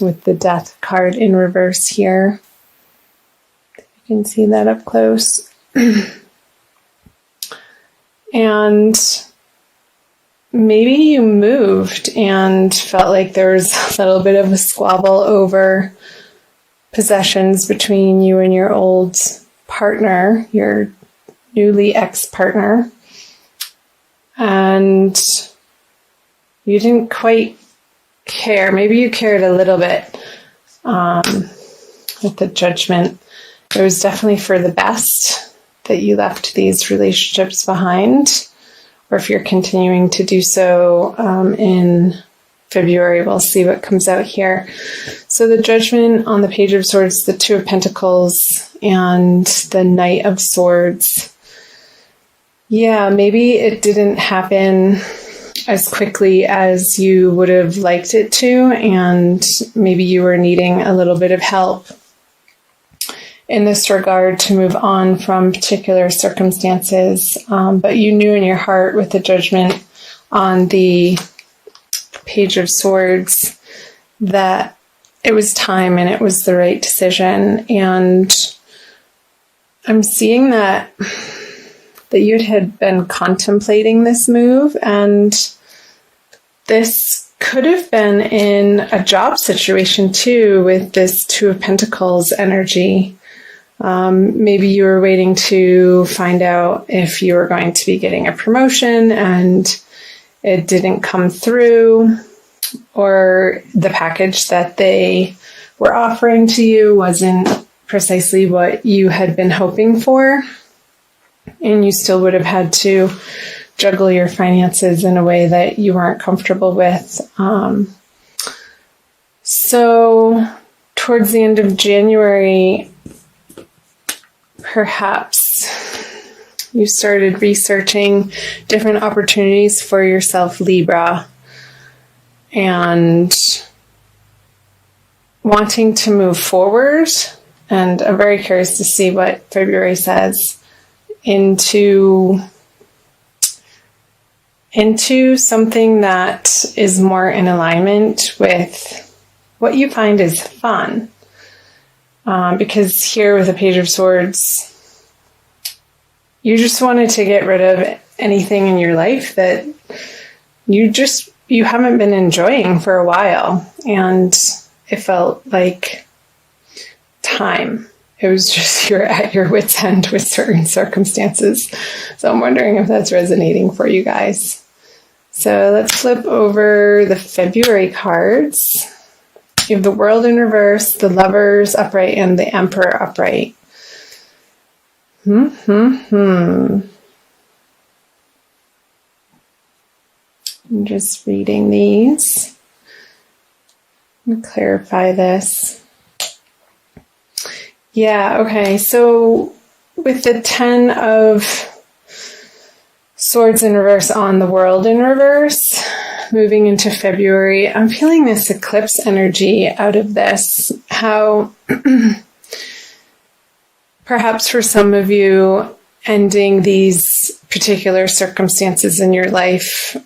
with the Death card in reverse here. You can see that up close. And maybe you moved and felt like there was a little bit of a squabble over possessions between you and your old partner, your newly ex-partner. And you didn't quite care. Maybe you cared a little bit with the Judgment. It was definitely for the best that you left these relationships behind, or if you're continuing to do so in February, we'll see what comes out here. So the Judgment on the Page of Swords, the Two of Pentacles, and the Knight of Swords. Yeah, maybe it didn't happen as quickly as you would have liked it to, and maybe you were needing a little bit of help in this regard to move on from particular circumstances. But you knew in your heart with the Judgment on the Page of Swords that it was time and it was the right decision. And I'm seeing that you had been contemplating this move, and this could have been in a job situation too with this Two of Pentacles energy. Maybe you were waiting to find out if you were going to be getting a promotion and it didn't come through, or the package that they were offering to you wasn't precisely what you had been hoping for, and you still would have had to juggle your finances in a way that you weren't comfortable with. So towards the end of January, perhaps you started researching different opportunities for yourself, Libra, and wanting to move forward. And I'm very curious to see what February says into something that is more in alignment with what you find is fun. Because here with the Page of Swords, you just wanted to get rid of anything in your life that you haven't been enjoying for a while. And it felt like time. It was just you're at your wit's end with certain circumstances. So I'm wondering if that's resonating for you guys. So let's flip over the February cards. You have the World in reverse, the Lovers upright, and the Emperor upright. I'm just reading these. Let me clarify this. Yeah, okay. So with the 10 of Swords in reverse on the World in reverse, moving into February, I'm feeling this eclipse energy out of this. How perhaps for some of you, ending these particular circumstances in your life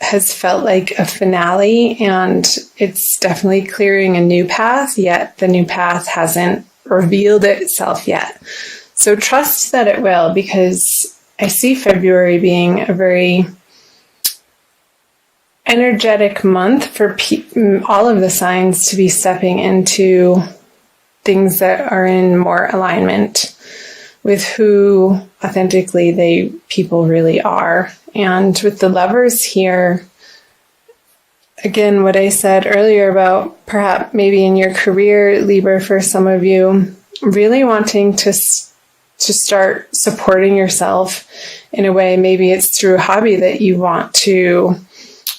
has felt like a finale, and it's definitely clearing a new path, yet the new path hasn't revealed itself yet. So trust that it will, because I see February being a very energetic month for all of the signs to be stepping into things that are in more alignment with who authentically people really are. And with the Lovers here, again, what I said earlier about perhaps maybe in your career, Libra, for some of you, really wanting to start supporting yourself in a way. Maybe it's through a hobby that you want to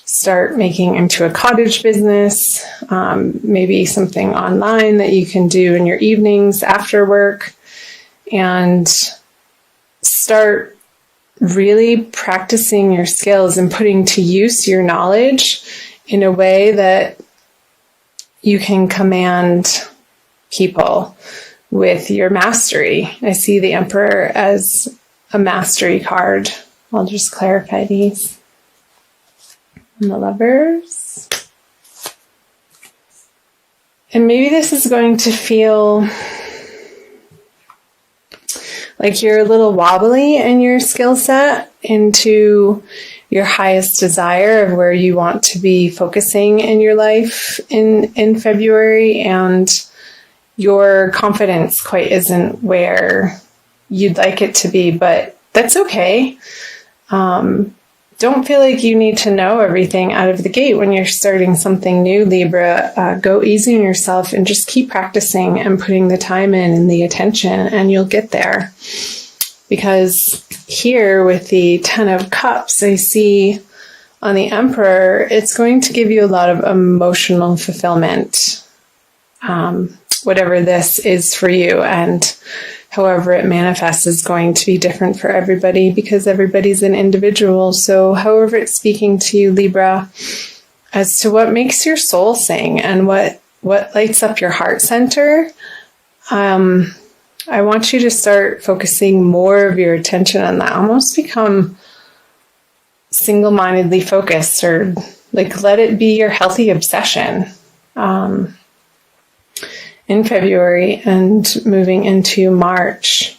start making into a cottage business, maybe something online that you can do in your evenings after work, and start really practicing your skills and putting to use your knowledge in a way that you can command people with your mastery. I see the Emperor as a mastery card. I'll just clarify these. And the Lovers. And maybe this is going to feel like you're a little wobbly in your skill set into your highest desire of where you want to be focusing in your life in February, and your confidence quite isn't where you'd like it to be, but that's okay. Don't feel like you need to know everything out of the gate when you're starting something new, Libra. Go easy on yourself and just keep practicing and putting the time in and the attention, and you'll get there. Because here with the Ten of Cups, I see on the Emperor, it's going to give you a lot of emotional fulfillment, whatever this is for you. And however it manifests is going to be different for everybody because everybody's an individual. So however it's speaking to you, Libra, as to what makes your soul sing and what lights up your heart center, I want you to start focusing more of your attention on that. Almost become single-mindedly focused, or like let it be your healthy obsession. In February and moving into March.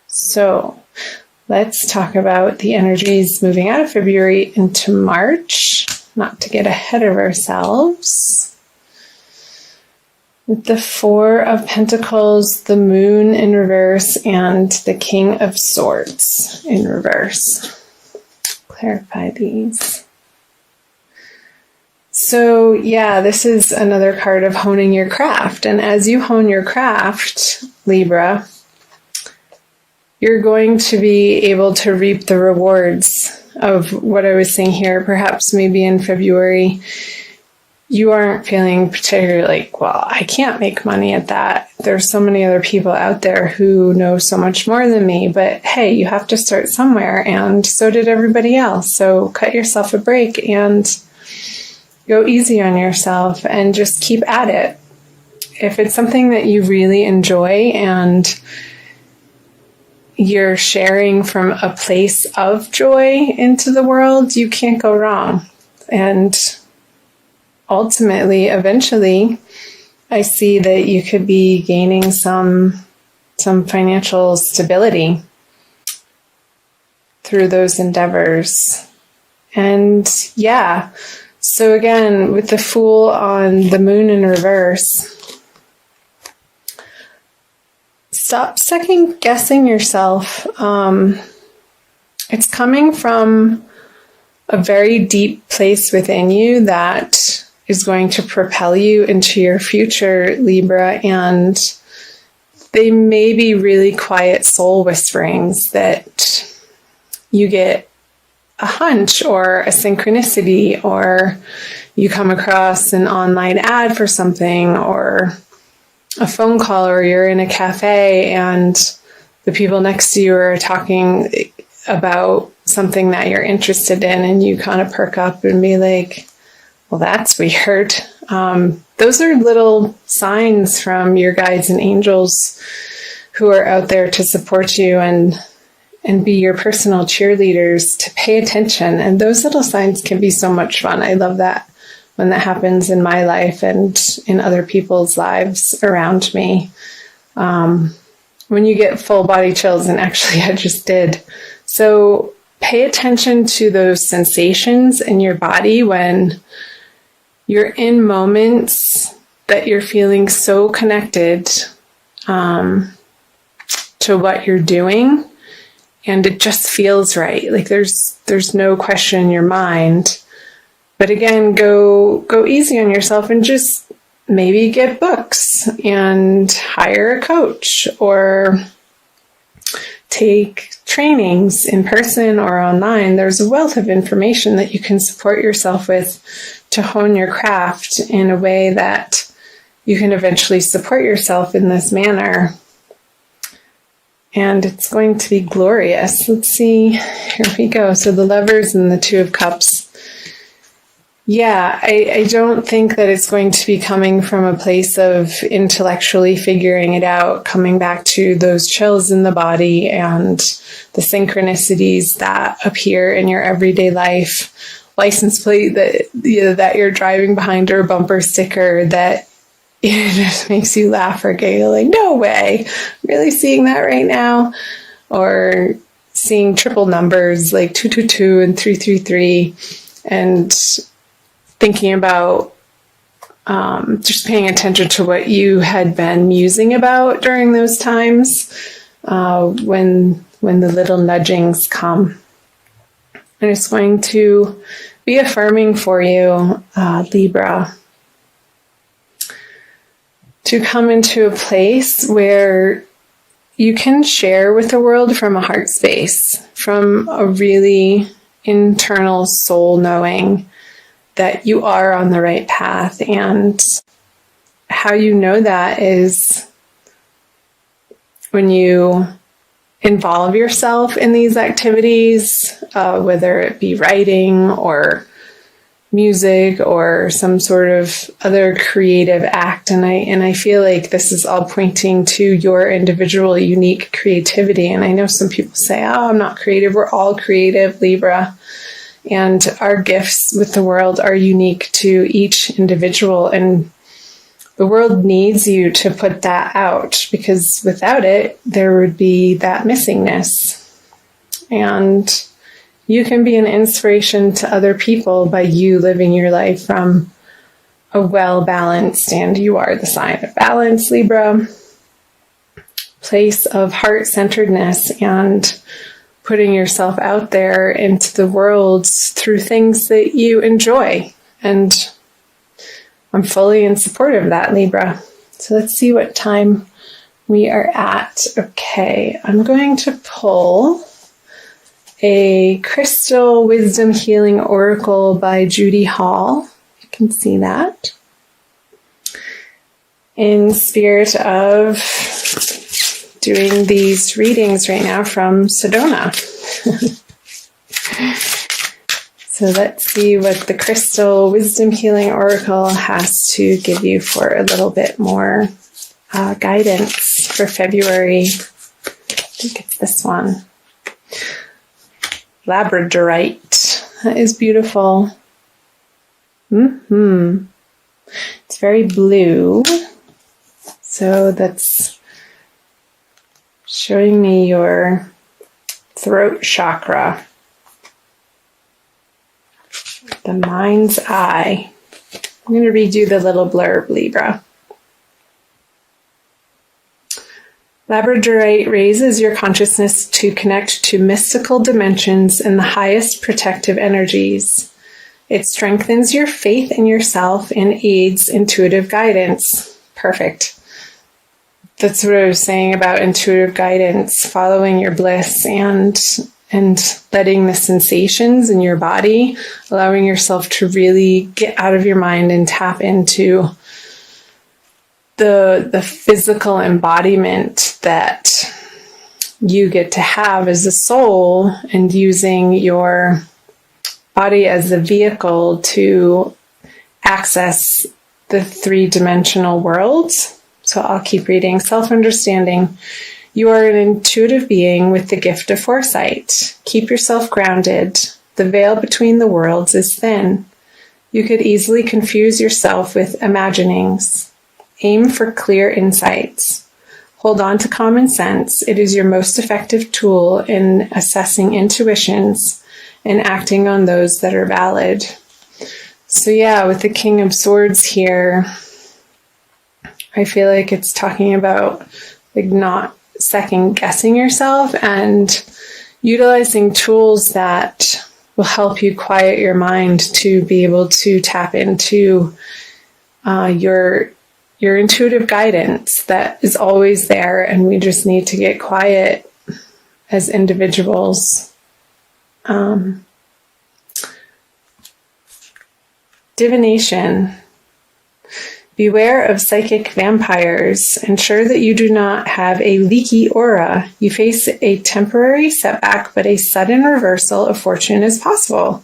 So let's talk about the energies moving out of February into March, not to get ahead of ourselves. With the Four of Pentacles, the Moon in reverse, and the King of Swords in reverse. Clarify these. So yeah, this is another card of honing your craft. And as you hone your craft, Libra, you're going to be able to reap the rewards of what I was saying here. Perhaps maybe in February, you aren't feeling particularly like, well, I can't make money at that. There's so many other people out there who know so much more than me. But hey, you have to start somewhere. And so did everybody else. So cut yourself a break and go easy on yourself and just keep at it. If it's something that you really enjoy and you're sharing from a place of joy into the world, you can't go wrong. And ultimately, eventually, I see that you could be gaining some financial stability through those endeavors. And yeah, so again, with the Fool on the Moon in reverse, stop second guessing yourself. It's coming from a very deep place within you that is going to propel you into your future, Libra, and they may be really quiet soul whisperings that you get a hunch or a synchronicity, or you come across an online ad for something, or a phone call, or you're in a cafe and the people next to you are talking about something that you're interested in, and you kind of perk up and be like, well, that's weird. Those are little signs from your guides and angels who are out there to support you and be your personal cheerleaders, to pay attention. And those little signs can be so much fun. I love that when that happens in my life and in other people's lives around me. When you get full body chills, and actually I just did. So pay attention to those sensations in your body when you're in moments that you're feeling so connected to what you're doing. And it just feels right. Like there's no question in your mind. But again, go easy on yourself and just maybe get books and hire a coach, or take trainings in person or online. There's a wealth of information that you can support yourself with to hone your craft in a way that you can eventually support yourself in this manner. And it's going to be glorious. Let's see. Here we go. So the Lovers and the Two of Cups. Yeah, I don't think that it's going to be coming from a place of intellectually figuring it out, coming back to those chills in the body and the synchronicities that appear in your everyday life. License plate that you're driving behind, or a bumper sticker that it just makes you laugh or giggle, like, no way, really seeing that right now? Or seeing triple numbers like 222 and 333, and thinking about just paying attention to what you had been musing about during those times when the little nudgings come. And it's going to be affirming for you, Libra, to come into a place where you can share with the world from a heart space, from a really internal soul knowing that you are on the right path. And how you know that is when you involve yourself in these activities, whether it be writing or music or some sort of other creative act. And I feel like this is all pointing to your individual unique creativity. And I know some people say, oh, I'm not creative. We're all creative, Libra. And our gifts with the world are unique to each individual. And the world needs you to put that out, because without it, there would be that missingness. And you can be an inspiration to other people by you living your life from a well-balanced, and you are the sign of balance, Libra, place of heart-centeredness and putting yourself out there into the world through things that you enjoy. And I'm fully in support of that, Libra. So let's see what time we are at. Okay, I'm going to pull a Crystal Wisdom Healing Oracle by Judy Hall. You can see that. In spirit of doing these readings right now from Sedona. So let's see what the Crystal Wisdom Healing Oracle has to give you for a little bit more guidance for February. I think it's this one. Labradorite. That is beautiful. It's very blue. So that's showing me your throat chakra. The mind's eye. I'm going to read you the little blurb, Libra. Labradorite raises your consciousness to connect to mystical dimensions and the highest protective energies. It strengthens your faith in yourself and aids intuitive guidance. Perfect. That's what I was saying about intuitive guidance, following your bliss and letting the sensations in your body, allowing yourself to really get out of your mind and tap into the physical embodiment that you get to have as a soul, and using your body as a vehicle to access the three-dimensional world. So I'll keep reading. Self-understanding. You are an intuitive being with the gift of foresight. Keep yourself grounded. The veil between the worlds is thin. You could easily confuse yourself with imaginings. Aim for clear insights. Hold on to common sense. It is your most effective tool in assessing intuitions and acting on those that are valid. So yeah, with the King of Swords here, I feel like it's talking about like not second guessing yourself and utilizing tools that will help you quiet your mind to be able to tap into your intuitive guidance that is always there, and we just need to get quiet as individuals. Divination. Beware of psychic vampires. Ensure that you do not have a leaky aura. You face a temporary setback, but a sudden reversal of fortune is possible.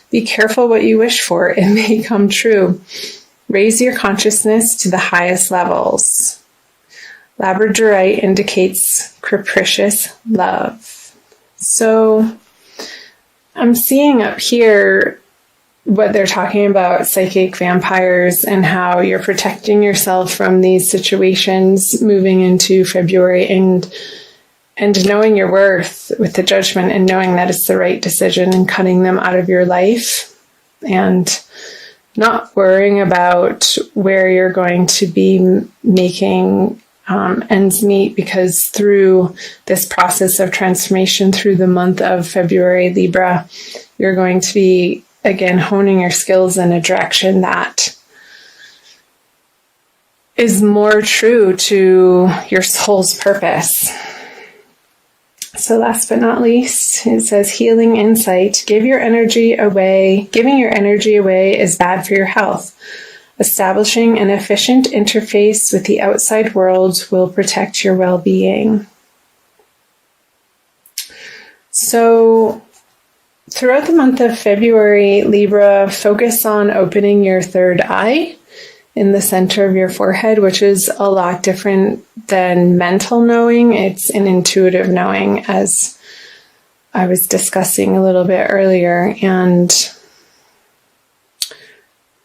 Be careful what you wish for. It may come true. Raise your consciousness to the highest levels. Labradorite indicates capricious love. So I'm seeing up here what they're talking about, psychic vampires, and how you're protecting yourself from these situations moving into February, and knowing your worth with the judgment, and knowing that it's the right decision, and cutting them out of your life, and not worrying about where you're going to be making ends meet, because through this process of transformation, through the month of February, Libra, you're going to be, again, honing your skills in a direction that is more true to your soul's purpose. So last but not least, it says healing insight. Giving your energy away is bad for your health. Establishing an efficient interface with the outside world will protect your well-being. So throughout the month of February, Libra, focus on opening your third eye in the center of your forehead, which is a lot different than mental knowing. It's an intuitive knowing, as I was discussing a little bit earlier. And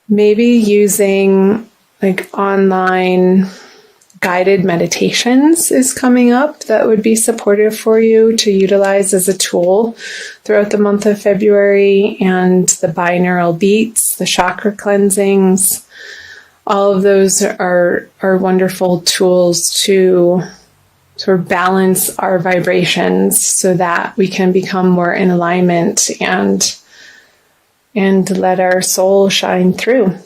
maybe using like online guided meditations is coming up that would be supportive for you to utilize as a tool throughout the month of February. And the binaural beats, the chakra cleansings, all of those are wonderful tools to sort of balance our vibrations so that we can become more in alignment and let our soul shine through.